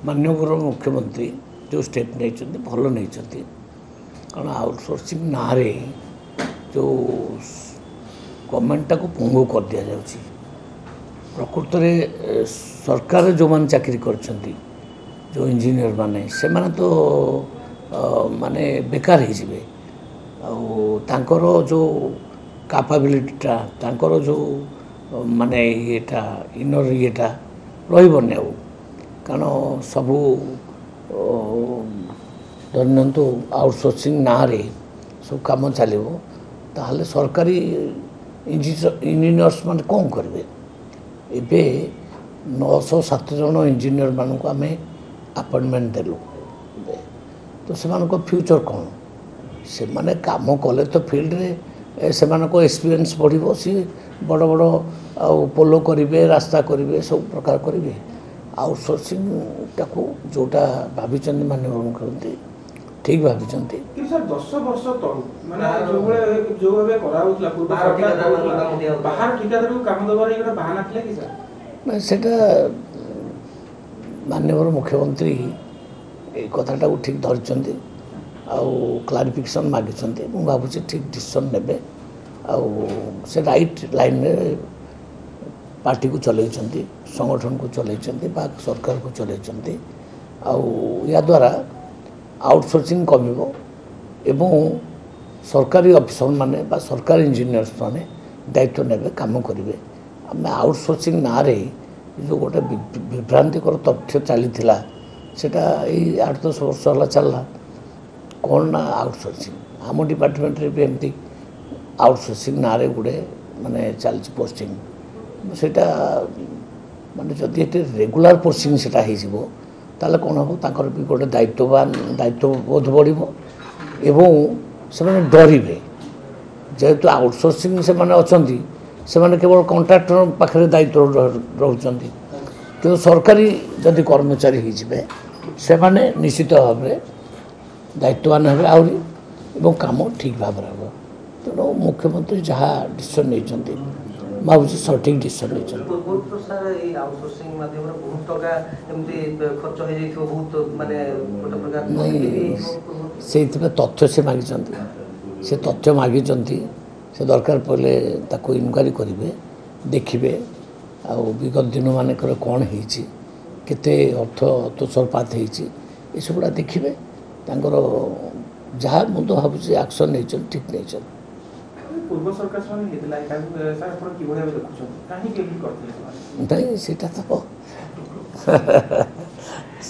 माननीय मुख्यमंत्री जो स्टेप नहीं भल नहीं कारण आउटसोर्सिंग ना रे जो गवर्नमेंट को पंगु कर दि जाऊँगी प्रकृत में सरकार जो मान चाकरी कर जो इंजीनियर माने से माने तो माने बेकार हो जो कैपेबिलिटीटा तांकर जो माने येटा इनर येटा रही कारण सबू धरतु आउटसोर्सिंग ना रे सब कम चलो ताहले सरकारी इंजीनियर्स मान कौन करेंगे एबे 907 जन इंजीनियर मान को आम अपॉइंटमेंट देलु तो से फ्यूचर कौन से माने काम कले तो फील्ड रे से एक्सपीरियंस बढ़ो सी बड़ बड़ पोलो करेंगे रास्ता करेंगे सब प्रकार करेंगे आउटसोर्सिंग टाको जोटा भाभी माननीय मुख्यमंत्री ठीक भाभी सर 10 वर्ष तळु माने जो भाबे कराउतला पूर्व सरकार बाहर ठिकादार को काम दबार एटा बहाना थिला कि सर ना सेटा माननीय मुख्यमंत्री ए कथाटा को ठीक धरचंती आउ क्लारिफिकेशन मागिचंती मु भाबुची ठीक डिसीजन नेबे आउ से राइट लाइन में पार्टी को चलैचंती संगठन को चलैचंती बा सरकार को चलैचंती आउ या द्वारा आउटसोर्सिंग कमिबो एवं सरकारी ऑफिसर माने बा सरकारी इंजीनियर्स माने दायित्व नेबे काम करेंगे आम आउटसोर्सिंग ना रे जो गोटे विभ्रांतिकर तथ्य चली सेटा 8-10 वर्ष है चलला कौन ना आउटसोर्सिंग आम डिपार्टमेंट रे भी एमती आउटसोर्सिंग ना रे गुड़े माने चलती पोस्टिंग सेटा माने जदि एटे रेगुलर पोस्टिंग सेटा हो ताले कौन हम ताकर भी गोटे दायित्ववान दायित्वबोध बढ़ो एवं से डरवे जेहेतु आउटसोर्सिंग से माने अछंती से माने केवल कॉन्ट्रैक्टर पाखे दायित्व रोचंती कि सरकारी जदि कर्मचारी होइजिबे से माने निश्चित भाव में दायित्ववान हेबे आउरी एवं काम ठीक भाव में हो तेणु मुख्यमंत्री जहाँ डिसीजन नहीं भाव सठिक डिसीजन नहीं से तथ्य से मागी से तथ्य मागी से दरकार पड़े ताको इनक्वारी करेंगे देखिए आ विगत दिन मानकर कौन होते अर्थ तुषारपात हो सबुड़ा देखिए जहाँ मुझे भाव एक्शन नहीं ठीक नहीं पूर्व सरकार नहीं सीटा तो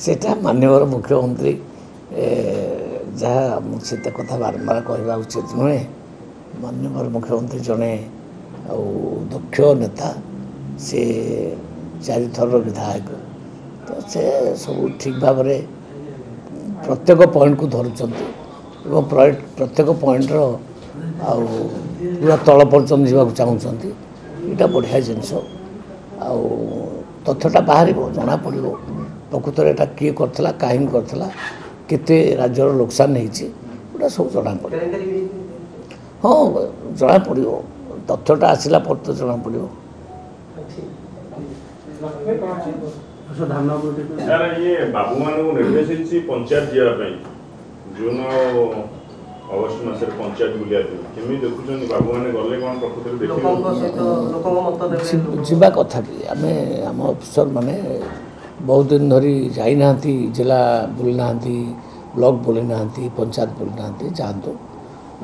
सेटा माननीय मुख्यमंत्री जहाँ मुझे कथा बारंबार कहवा उचित नुहे माननीय मुख्यमंत्री जड़े दक्ष नेता से 4 थर विधायक तो से सब ठीक भाव में प्रत्येक पॉइंट को धरुचंती एवं प्रत्येक पॉइंटर पूरा तल पर्यटन जावाक चाहूँगी यहाँ बढ़िया जिनस तथ्यटा बाहर जना पड़ो प्रकृत में यहाँ किए करता कहीं करता केते राज्यर लोकसान होटा सब जना पड़े हाँ जना पड़ो तथ्यटा आसला पर तो जना पड़ो बाबू मान निर्देश पंचायत जावाई जून अगस्ट मास पंचायत बुलिया केमी देखुछन बाबू माने गले कोन प्रकृति देखि जीवा कथा भी आमे आम अफिसर माने बहुत दिन धरी जाई नांती जिला बुली नांती ब्लॉक बुली नांती पंचायत बुली नांती जानतो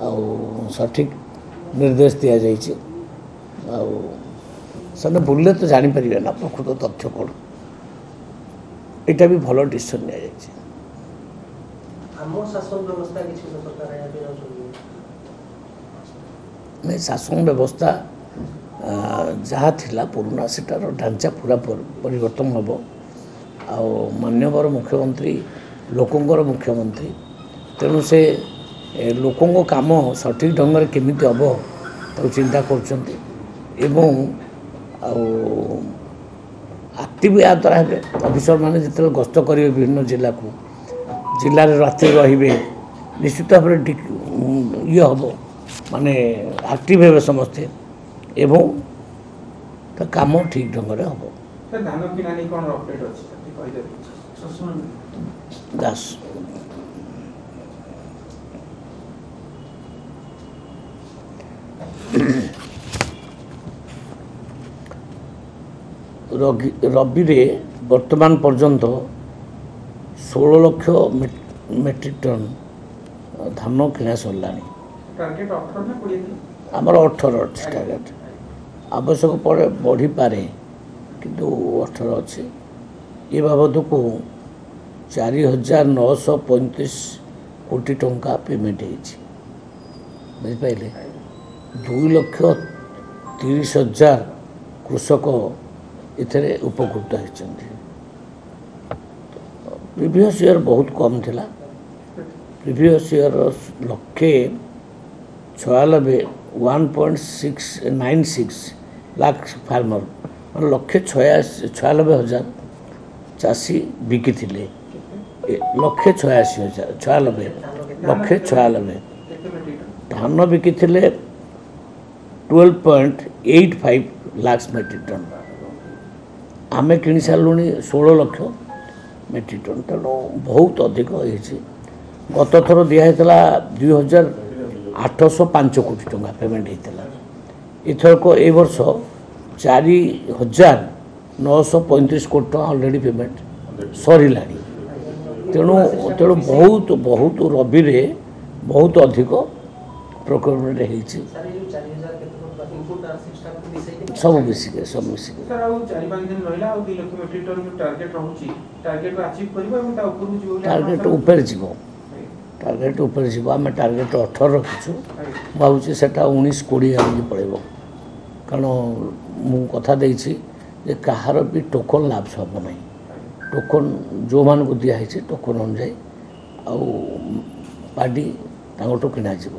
आ सठिक निर्देश दिया जाइए से बुले तो जापर ना प्रकृत तथ्य कौन यहाँ भी भल डिसीजन नि नहीं शासन व्यवस्था जहाँ थिला पुराना सेटार ढांचा पूरा परिवर्तन हम माननीय मुख्यमंत्री लोकंर मुख्यमंत्री तेणु से लोकों काम सठिक ढंग से केमी हम तो चिंता कर एक्टिव या द्वारा हे अफिसर मैंने जो गस्त करेंगे विभिन्न जिला को जिले में राति रे निश्चित भाव ये हम माने एक्टिव हे समस्ते एवं काम ठीक ढंग से हम ଦାସ ରବିରେ ବର୍ତ୍ତମାନ ପର୍ଯ୍ୟନ୍ତ 16 ଲକ୍ଷ ମେଟ୍ରିକ୍ ଟନ୍ ଧାନ କିଣା ସରିଲାଣି। ଆମର 18 ଅଛି ଟାର୍ଗେଟ୍। ଆବଶ୍ୟକ ପରେ ବଢ଼ିପାରେ କିନ୍ତୁ 18 ଅଛି। ଏ ବାବଦକୁ 4,935 କୋଟି ଟଙ୍କା ପେମେଣ୍ଟ ହେଇଛି। ବୁଝିପାରିଲେ? 2,30,000 କୃଷକ ଏଥିରେ ଉପକୃତ ହେଇଛନ୍ତି। ପ୍ରିଭିୟସ୍ ଇୟର୍ ବହୁତ କମ୍ ଥିଲା। ପ୍ରିଭିୟସ୍ ଇୟର୍ 1,96 ଲାख ଫାର୍ମର ମାନେ 1,96,000 ଚାଷୀ ବିକିଥିଲେ। 1,96,000 ଧାନ ବିକିଥିଲେ 12.85 ଲାख ମେଟ୍ରିକ୍ ଟନ୍। ଆମେ କିଣି ସାରିଲୁଣି 16 ଲକ୍ଷ ମେଟ୍ରିକ୍ ଟନ୍। ତେଣୁ ବହୁତ ଅଧିକ ହେଇଛି। ଗତ ଥର ଦିଆହେଇଥିଲା 2,805 କୋଟି ଟଙ୍କା ପେମେଣ୍ଟ ହେଇଥିଲା। ଏଥରକ ଏ ବର୍ଷ 4,935 କୋଟି ଟଙ୍କା ଅଲରେଡ଼ି ପେମେଣ୍ଟ ସରିଲାଣି। ତେଣୁ ବହୁତ ରବିରେ ବହୁତ ଅଧିକ ପ୍ରୋକ୍ୟୁରମେଣ୍ଟ ହେଇଛି। ସବୁ ମିଶିକି ସାର୍ ଆଉ 4-5 ଦିନ ରହିଲା ଆଉ 2 ଲକ୍ଷ ମେଟ୍ରିକ୍ ଟନ୍ ଯୋଉ ଟାର୍ଗେଟ୍ ରହୁଛି ଟାର୍ଗେଟ୍ ଆଚିଭ୍ କରିବ ଏବଂ ତା ଉପରକୁ ଯିବ ବୋଲି ଟାର୍ଗେଟ୍ ଉପରେ ଯିବ। ଟାର୍ଗେଟ୍ ଉପରେ ଯିବ। ଆମେ ଟାର୍ଗେଟ୍ 18 ରଖିଛୁ। ମୁଁ ଭାବୁଛି ସେଟା 19-20 ଆଣିକି ପଳେଇବ। କାରଣ ମୁଁ କଥା ଦେଇଛି ଯେ କାହାର ବି ଟୋକନ୍ ଲାଭ ହେବ ନାହିଁ। ଟୋକନ୍ ଯେଉଁମାନଙ୍କୁ ଦିଆହେଇଛି ଟୋକନ୍ ଅନୁଯାୟୀ ଆଉ ପାର୍ଟି ତାଙ୍କଠୁ କିଣାଯିବ।